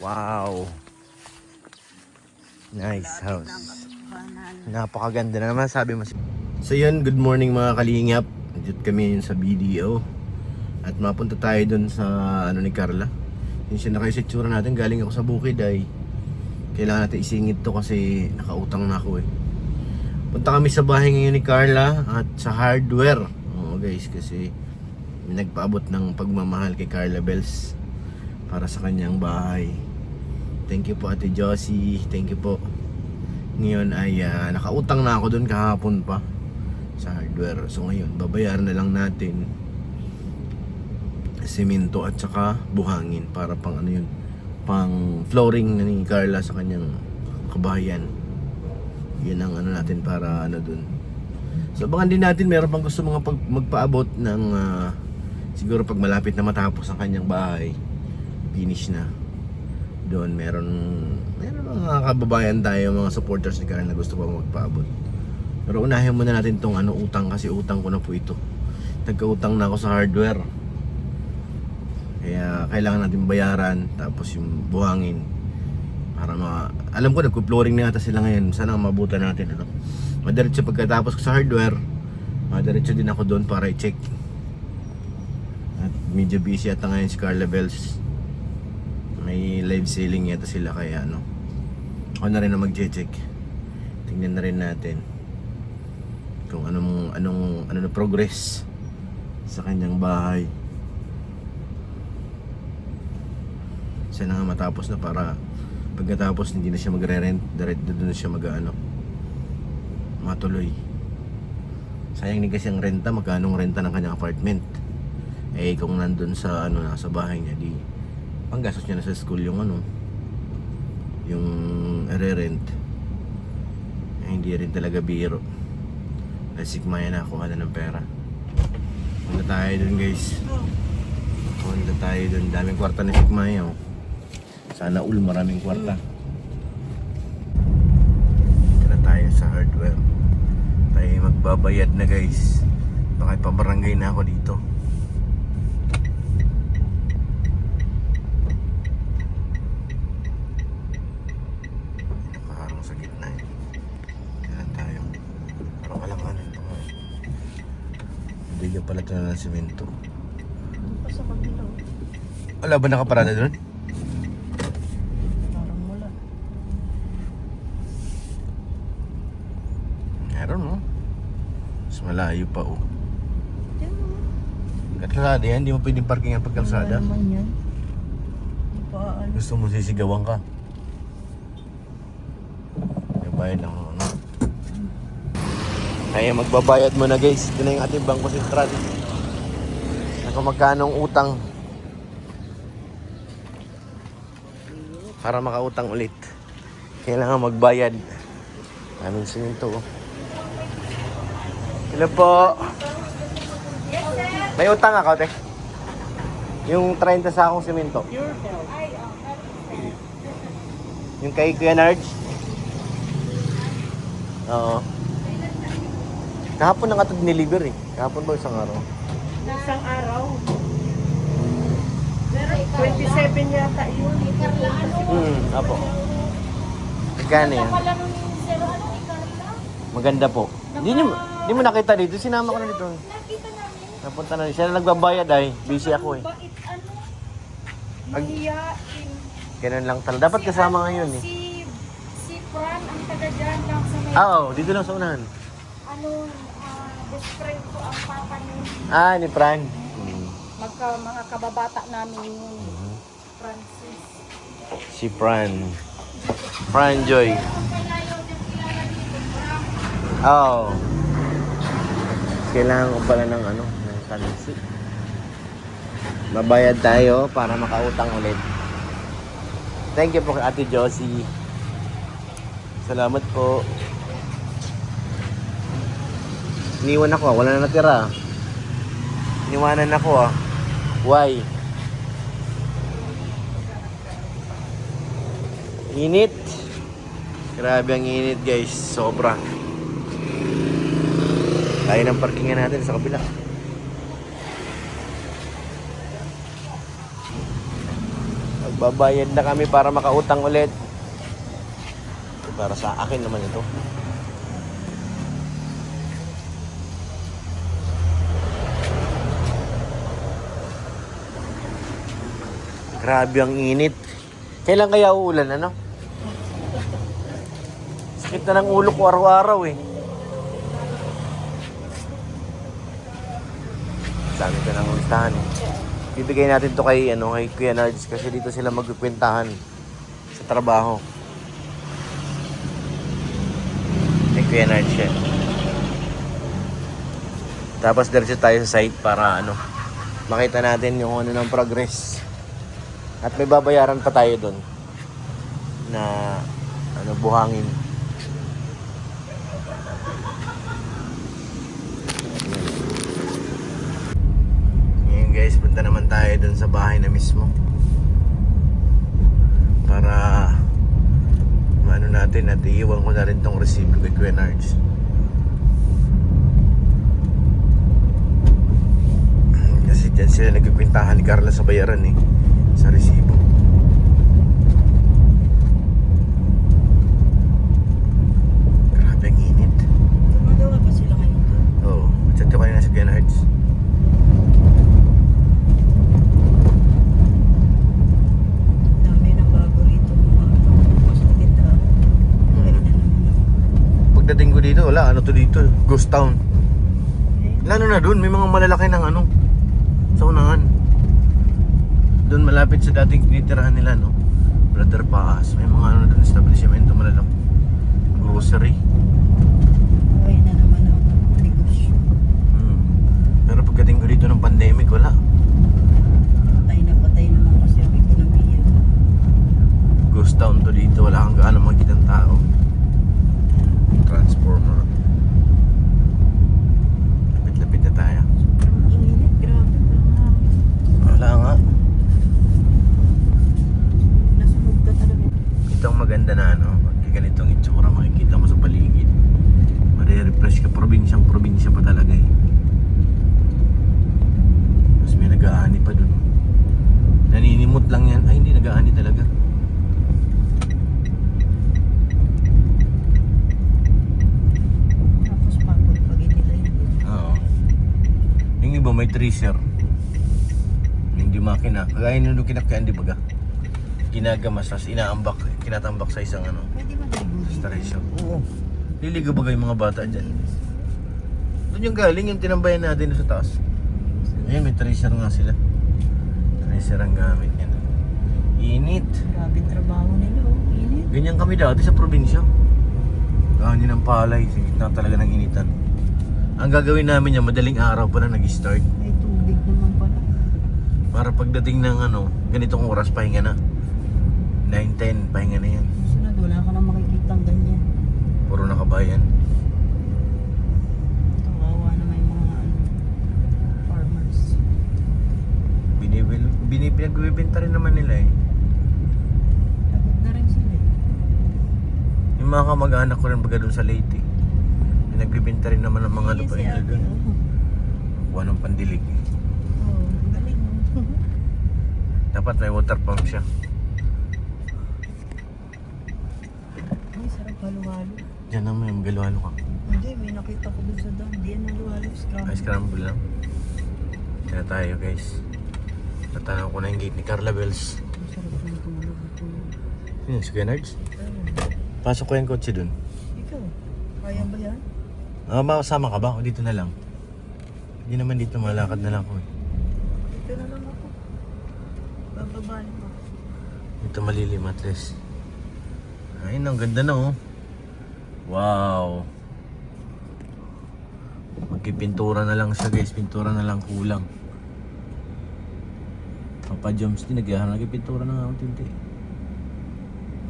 Wow. Nice house. Napakaganda na naman sabi mo. So yun, good morning mga kalingap. Dito kami yun sa BDO. At mapunta tayo dun sa ano ni Carla. Yung siya na kayo sa itsura natin. Galing ako sa bukid ay kailangan natin isingit to kasi nakautang na ako eh. Punta kami sa bahay ngayon ni Carla at sa hardware. Oo guys, kasi may nagpaabot ng pagmamahal kay Carla Bells para sa kanyang bahay. Thank you po Ate Josie, thank you po. Ngayon ay nakautang na ako doon kahapon pa sa hardware. So ngayon, babayaran na lang natin semento at saka buhangin para pang ano yun, pang flooring na ni Carla sa kanyang kabahayan. Yun ang ano natin para ano dun. So abangan din natin, meron pang gusto mga magpaabot ng siguro pag malapit na matapos ang kanyang bahay, finish na. Doon meron mga kababayan tayo, mga supporters ni Karen na gusto pa magpaabot. Pero unahin muna natin tong ano, utang, kasi utang ko na po ito. Nagkautang na ako sa hardware. Kaya kailangan natin bayaran, tapos yung buhangin para alam ko nagko-flooring na yata sila ngayon. Sana mabutan natin ano. Madiretso pagkatapos ko sa hardware, madiretso din ako doon para i-check. At medyo busy ata ngayon si Carla Bells. May live selling yata sila kaya ano. Ako na rin na mag-check. Tingnan na rin natin kung ano na progress sa kanyang bahay. Sana nga matapos na para pagkatapos hindi na siya magre-rent, diretso doon na siya matuloy. Sayang din kasi ang renta, magkano ang renta ng kanyang apartment. Eh kung nandun sa ano, nasa bahay niya, di panggastos niya na sa school yung ano, yung re-rent. Eh, hindi rin talaga biro. Sigmaya na kuha na ng pera. Punta tayo dun guys. Punta tayo dun, daming kwarta ni Sigmaya oh. Sana all maraming kwarta. Tara tayo sa hardware. Tayo magbabayad na guys. Baka ipabarangay na ako dito. Nakaharang sa gitna eh. Tara tayo. Parang alam ano ito nga. Hindi nyo pala ito na ng semento. Sa kabila. Wala ba nakaparada doon? Parang wala. Meron no? Mas malayo pa oh. Yan o. Kalsada yan, hindi mo pwedeng parking ang pagkalsada. Wala naman yan. Di pa ano. Gusto mo sisigawan ka. Bayad lang ano. Kaya magbabayad mo na guys. Ito na yung ating Bangko Sentral. Kung magkano ang utang para makautang ulit, kailangan magbayad. Daming simento oh. Hello po. May utang ako te. Yung 30 sa akong simento. Pure health. Yung kay Kuya Narj. Oo. Kahapon na nga ito dineliver eh. Kahapon ba isang araw? Isang araw. 27 yata yun. Apo. Magkano yan? Maganda po. Hindi mo nakita dito. Sinama ko na dito. Nakita namin. Napunta na rin. Siya na nagbabayad ay. Busy ako eh. Bakit mahiyain. Ganun lang talaga. Dapat kasama ngayon eh. Si Fran ang taga dyan lang sa may... Oo, dito lang sa unahan. Best friend ko ang papa niya. Ah, ni Fran. Mga kababata namin yun. Francis. Si Fran. Fran Joy. Oo. Kailangan ko pala ng ano, ng currency. Babayad tayo para makautang ulit. Thank you po kay Ate Josie. Salamat po. Iniwan ako, wala na natira. Iniwanan ako ah. Why? Init. Grabe ang init guys, sobra. Kaya ng parkingan natin sa kabila. Babayad na kami para makautang ulit. Para sa akin naman ito. Grabe ang init. Kailan kaya uulan, ano? Sakit na ng ulo ko araw-araw eh. Dami ko nang listahan eh. Bibigay natin to kay, kay Kuya Nards kasi dito sila magkukwentahan sa trabaho. Kay Kuya Nards siya. Tapos diretso tayo sa site para makita natin yung ng progress. At may babayaran pa tayo doon na buhangin. Ngayon guys, punta naman tayo doon sa bahay na mismo. Para natin at iiwan ko na rin tong resibo kay Kuya Nards. Kasi dyan sila nagkikwintahan ni Carla sa bayaran eh. Sa resibo. Grabe ang init. Gumagawa pa sila ngayon doon. Oo. Chat ko kanina sa Kuya Nards. Dami ng bago rito. Mas maganda. Pagdating ko dito, wala. Ano to dito? Ghost town. Lalo na doon, may mga malalaki ng sa unahan. Doon malapit sa dating tinitirahan nila, Brother Paas. May mga doon establishmento malalaki. Grocery. Okay na naman ang negosyo. Pero pagdating ko dito ng pandemic, wala. Patay naman kasi ang ekonomiya. Ghost town to dito, wala kang gaano makikita ng tao. Transformer. Lapit-lapit na tayo. Sobrang init, grabe. Wala nga. Nasunog ka talaga. Ito ang maganda na pag ganitong itsura makikita mo sa paligid. Mare-refresh ka, probinsya pa talaga eh. Mas may nag-aani pa dun. Naninimot lang yan. Ay, hindi nag-aani talaga. Tapos pagod pag nila yun. Oo. Yung iba may tracer. Hindi makina. Kagaya nung kinakain, di baga? Ginagamas, tapos kinatambak sa isang Pwede ba naligo dito? station. Oo. Liligo bagay yung mga bata dyan. Doon yung galing, yung tinambayan natin sa taas. Ayun, may tracer nga sila. Tracer ang gamit yan. Init. Grabe trabaho nila, init. Ganyan kami dati sa probinsya. Gani ng palay, sa gitna talaga ng initan. Ang gagawin namin yan, madaling araw pa na nag-start. May tubig naman pala. Para pagdating ng ganitong oras, pahinga na. 9-10, pahinga na yan. Sunod, wala ka na makikitang ganyan. Puro nakabayan. Kawawa naman yung mga farmers. Pinagbibenta rin naman nila eh. Pagod na rin sila. Yung mga kamag-anak ko rin baga doon sa Leyte. Pinagbibenta rin naman ng mga lupa nila doon. Kuha ng pandilig. Oo, galing. Dapat may water pump siya. Ay, sarap halo-halo. Diyan naman yung magaluhalo ka. Hindi, may nakita ko dun sa dam. Di yan halo-halo. Ay, scramble lang. Kaya tayo guys. Tatanaw ko na yung gate ni Carla Bells. Ang sarap ng tulog. Sino si Kuya Nards? Pasok ko yung kotse dun. Ikaw, kaya ba yan? Makasama ka ba? O dito na lang? Hindi naman dito, malakad na lang ako eh. Dito na lang ako. Bababa naman ako. Dito malilim at least. Ayun, ang ganda na oh. Wow. Magkipintura na lang siya guys. Pintura na lang kulang. Papa Joms din nagyahan. Nagkipintura na nga ang tinti.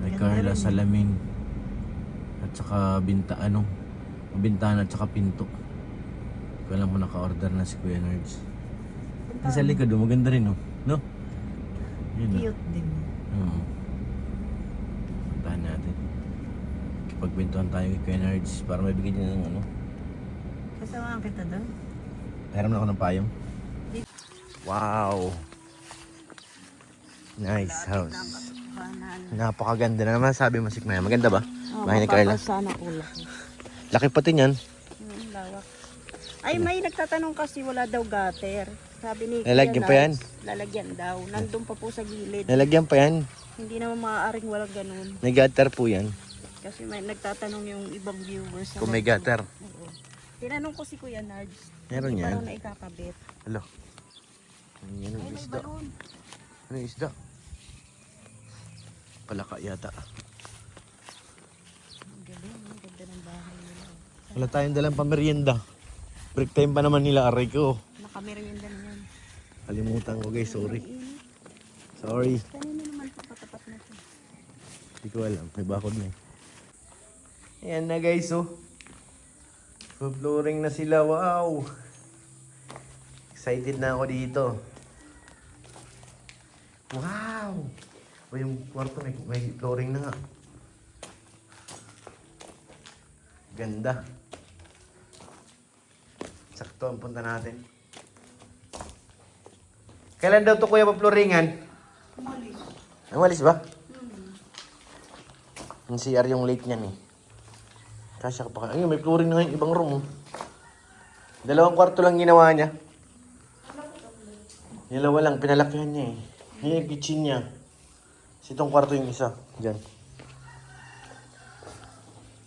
Kay Carla salamin. At saka bintana at saka pinto. Kaya lang mo naka-order na si Kuya Nards. Sa likod oh, maganda rin oh. No? Yun oh. Cute din. Oo. Puntahan natin. Kipagpintuhan tayo kay Kuya Nards para mabigyan niya ng Kasama kita doon. Pairam na ako ng payong. Wow! Nice house. Ng katotohanan. Napakaganda na naman sabi mo, Sikmaya. Maganda ba? Oh, Bahay ni Carla. sana po laki. Laki pati niyan. Lawak. Ay, may nagtatanong kasi wala daw gutter. Sabi ni Kuya Lalagyan pa yan? Lars, lalagyan daw. Nandun pa po sa gilid. Nalagyan pa yan. Hindi naman maaaring walang ganun. May gutter po yan. Kasi may nagtatanong yung ibang viewers. Kung may gutter. Oo. Tinanong ko si Kuya Nards. Meron Hindi yan. pa raw na ikakabit. Alo. Ano yan ang Ay, may isda? balon. Ano yung isda? Palaka yata. Ang galing. Ang ganda ng bahay nila. Wala tayong dalang pamerienda. Break time pa naman nila, aray ko. Nakamerienda na yan. Kalimutan ko guys, sorry. Init. Sorry. Kanina naman po katapat na ito. Hindi ko alam, may bakod na eh. Ayan na guys, oh. Flooring na sila, wow. Excited na ako dito. Wow! O yung kwarto may flooring na nga. Ganda. Sakto ang punta natin. Kailan daw to kuya pa-flooringan? Umalis. Umalis ba? Yung CR yung late niyan eh. Kasya ka pa. Ayun, may flooring na ngayon, ibang room. Oh. 2 kwarto lang ginawa niya. Dalawa lang, pinalakihan niya eh. Yan yung kitchen niya. Kasi itong kwarto yung isa. Diyan.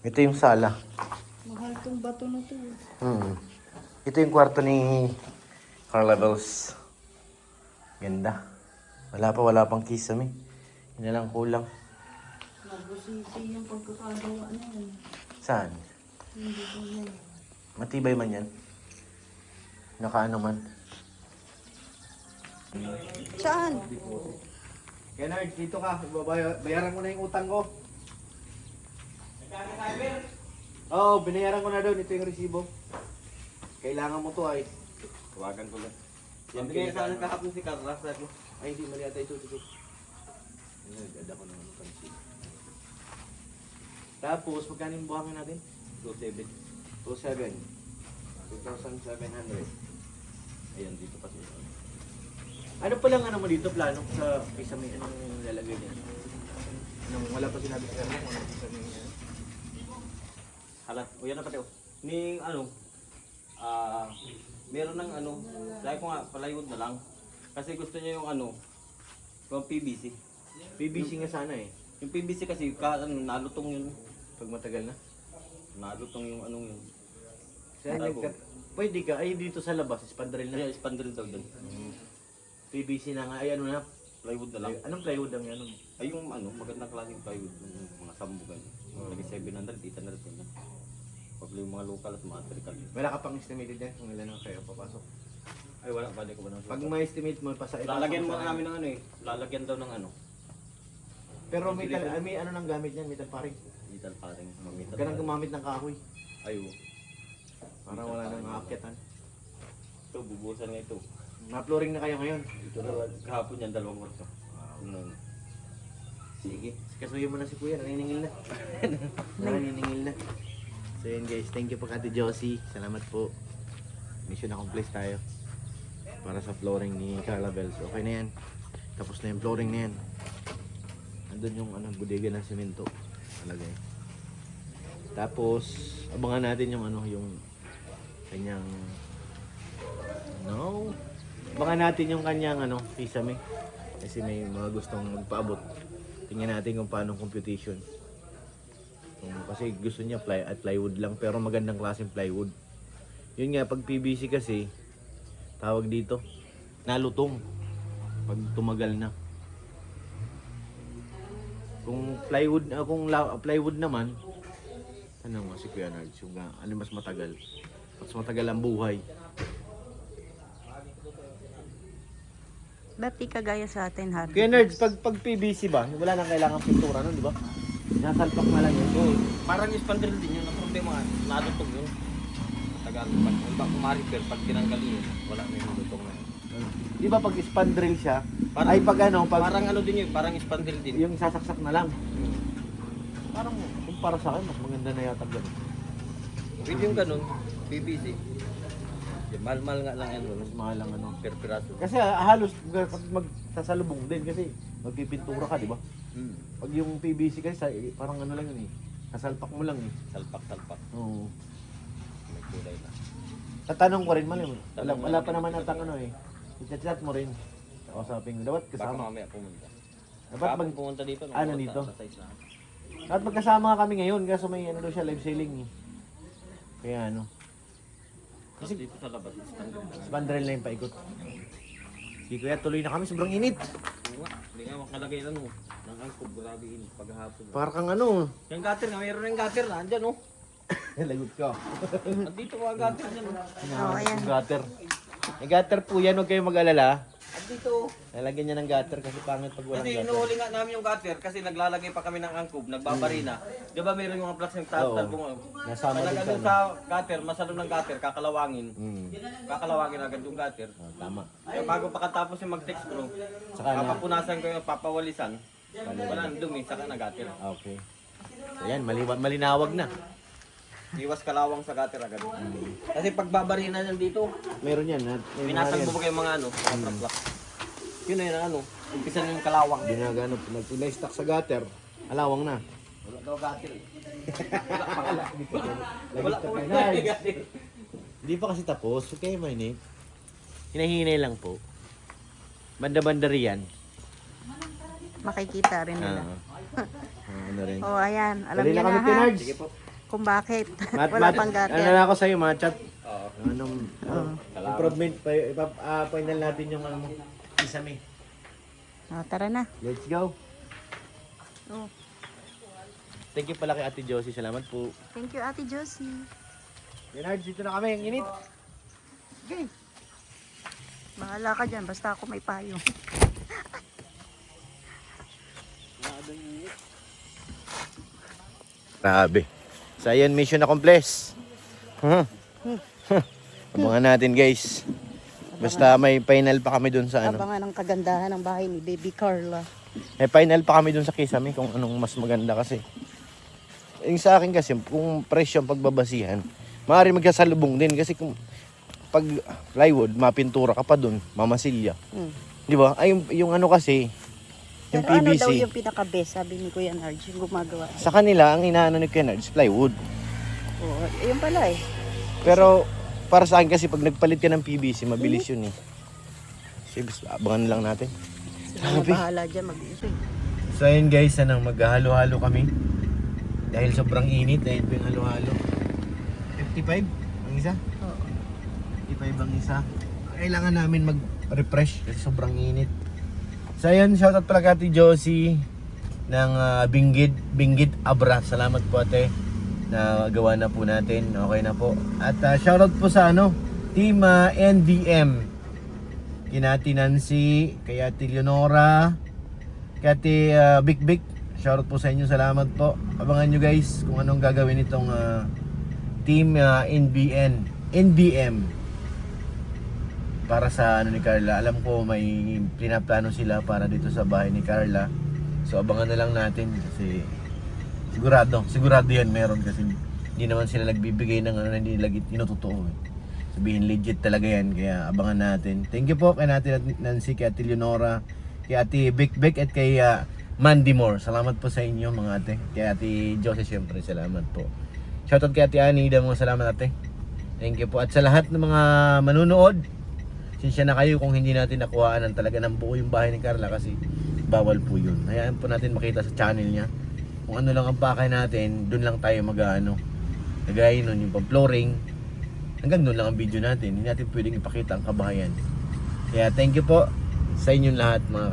Ito yung sala. Mahal tong bato na to. Ito yung kwarto ni Carla Bells. Ganda. Wala pang kisame. Yun na lang kulang. Nagusisi yung pagkakagawa na yan. Saan? Hindi ko yan. Matibay man yan. Nakaano man. Saan? Kennard, dito ka. Bayaran ko na yung utang ko. Oo, binayaran ko na doon. Ito yung resibo. Kailangan mo to ay. Tawagan ko lang. Yan, Bigay sa akin kahapon si Carla. Sabi ko, Ay, hindi mali ata ito. Nagada ko naman ng pansin. Tapos, magkano yung buhangin natin? 2.7. 2,700. 2,700. Ayan, dito pa siya. Ano pa lang ano mo dito, plano sa kisame, anong lalagay niya? Anong wala pa sinabi sa kanya, anong kisame niya? Hala, o yan na pati. Ni ano, meron ng ano, sabi ko nga, plywood na lang. Kasi gusto niya yung ano, yung PVC. PVC nga sana eh. Yung PVC kasi, nalutong yun. Pag matagal na. Nalutong yung anong yun. Saan pwede ka, ay dito sa labas, spandrel na. Kaya spandrel daw dun. PVC na nga, ay ano na. Plywood na lang. Anong plywood ang ano? Ay yung ano, magandang klaseng plywood. Yung mga sambugan. Lagi 700, 800 yun. Pablo yung mga local at mga trical. Wala ka pang estimated yan kung ilan ang kayo papasok. Ay wala, pwede ko ba nang Pag may estimate mo, lalagyan mo namin ng ano eh. Lalagyan daw ng ano. Pero may ano nang gamit yan, metal paring. Metal paring. Metal Huwag ka nang gumamit ng kahoy. Ayo. Para wala nang aakyatan. Ito, bubusan nga ito. Na-flooring na kayo ngayon. Ito na, kahapon yan, 2 kwarto. Sige, kasuyin mo na si Kuya, naniningil na. Naniningil na. So yun guys, thank you po Ate Josie. Salamat po. Mission accomplished tayo. Para sa flooring ni Carla Bells. Okay na yan. Tapos na yung flooring na yan. Andun yung bodega ng semento. Alagay. Tapos, abangan natin yung yung kanyang abangan natin yung kanyang kisame. Kasi may mga gustong magpaabot. Tingnan natin kung paano computation. Kasi gusto niya plywood lang pero magandang klaseng plywood. Yun nga, pag PVC kasi tawag dito, nalutong pag tumagal na. Kung plywood naman, ano mo si Kuya Nards, yung ano mas matagal. Mas matagal ang buhay. Ba't di kagaya sa atin, Harvey? Kuya Nerds, pag PVC ba, wala nang kailangan pintura nun, di ba? Nasalpak na lang yun. Oo, parang spandrel din yun. Ang problema, nalutong yun. Tagal. Pag ma-repair, pag tinanggal yun, wala na yung lutong na yun. Di ba pag spandrel siya, Parang- ay pag Parang ano din yun, parang spandrel din. yung sasaksak na lang. Parang, kung para sa akin, mas maganda na yata ganun. Pwede yung ganun, PVC. Mahal-mahal nga lang yan. Mas mahal ang ano. Per piraso. Kasi halos pag magsasalubong din kasi magpipintura ka, di ba? Pag yung PVC kasi parang ano lang yun eh. Kasalpak mo lang eh. Salpak-salpak. Oo. May kulay na. Tatanong ko rin man yun. Wala pa naman natang ano eh. I-chat mo rin. Kausapin mo. Dapat Baka kasama. mamaya pumunta. Dapat Kapag pumunta dito, Ano dito? Sa size na. Dapat magkasama kami ngayon kasi may ano daw siya live selling eh. Kaya ano. Kasi dito sa labas, standard lang. Sa Bandrel na yung paikot. Sige kuya, tuloy na kami. Sobrang init. Hindi nga makalagay lang mo. Nang angkob, grabe init paghapon. Para kang ano. Yung gutter nga, mayroon yung gutter na. Andyan oh. Lagot ka. Andito mga gutter dyan. Oh, ayan. Yung gutter. May gutter po yan. Huwag kayong mag-alala. Andito. Lalagyan niya ng gutter kasi pangit pag walang Kasi gutter. inuhuli nga namin yung gutter kasi naglalagay pa kami ng angkob, nagbabarina. Di ba mayroon yung mga plugs ng tatalbong? Nasama din Talaga sa sa gutter, masalo ng gutter, kakalawangin. Hmm. Kakalawangin agad yung gutter. Oh, tama. Kaya bago pakatapos yung mag-text bro, Saka na. papapunasan ko yung papawalisan. Wala nang dumi, saka na gutter. Okay. Ayan, malinawag na. Iwas kalawang sa gutter agad. Kasi pagbabarina yan dito, Meron yan. pinasang mo kayo mga ano, mga plugs. Yun na yun ang ano, umpisa na yung kalawang. Ginagano. Nag-stock sa gutter. Alawang na. Wala daw gutter eh. Wala pa pa. Hindi pa kasi tapos. Okay, mainit. Hinahinay lang po. Banda-banda riyan. Makikita rin nila. Ano rin. Oh, ayan. Alam Dali niyo na kami, na ha. Pinards. Sige po. Kung bakit. Mat, Wala mat, pang ano gutter. na ako sa'yo, mga chat. Oo. Anong improvement pa, final natin yung ano mo. Isame. Oh, tara na. Let's go. Oh. Thank you pala kay Ate Josie. Salamat po. Thank you, Ate Josie. Leonard, dito na kami. Ang init. Okay. Bahala ka dyan. Basta ako may payo. Grabe. So ayan, mission accomplished. Abangan natin guys. Basta may final pa kami dun sa ano. Abangan ang kagandahan ng bahay ni Baby Carla. May final pa kami dun sa Kisame kung anong mas maganda kasi. Yung sa akin kasi, kung presyo ang pagbabasihan, maaari magkasalubong din kasi kung pag plywood, mapintura ka pa dun, mamasilya. Di ba? Ay, yung ano kasi, yung Pero ano PVC. daw yung pinaka-best, sabi ni Kuya Narj, yung gumagawa. Sa kanila, ang inaano ni Kennard is plywood. Oo, yun pala eh. Pero para sa akin kasi pag nagpalit ka ng PVC, mabilis yun eh. Sige, abangan lang natin. Sila na bahala dyan mag-isip. So ayun guys, anong maghahalo-halo kami. Dahil sobrang init, dahil po yung halo-halo. 55 ang isa? Oo. 55 ang isa. Kailangan namin mag-refresh kasi sobrang init. So ayun, shoutout pala kay Ate Josie ng Binggit Abra. Salamat po ate. Na gawa na po natin. Okay na po. At shoutout po sa Team NVM. Kina Ate Nancy, kay Ate Leonora, kay Ate Big. Shoutout po sa inyo. Salamat po. Abangan nyo guys kung anong gagawin itong Team NVM para sa ni Carla. Alam ko may pinaplano sila para dito sa bahay ni Carla. So abangan na lang natin kasi sigurado yan meron kasi hindi naman sila nagbibigay ng hindi lagi tinutotoo. Sabihin legit talaga yan, kaya abangan natin. Thank you po kay Ate Nancy, kay Ate Leonora, kay Ate Big at kay Mandy Moore. Salamat po sa inyo mga ate. Kay Ate Josie syempre, salamat po. Shoutout kay Ate Anida, mga salamat ate. Thank you po. At sa lahat ng mga manunood, sinsya na kayo kung hindi natin nakuhaan ng talaga ng buo yung bahay ni Carla kasi bawal po yun. Hayaan po natin makita sa channel niya. Kung ano lang ang pakay natin, dun lang tayo nagaya nun yung pang-flooring. Hanggang dun lang ang video natin. Hindi natin pwedeng ipakita ang kabahayan. Kaya thank you po sa inyong lahat mga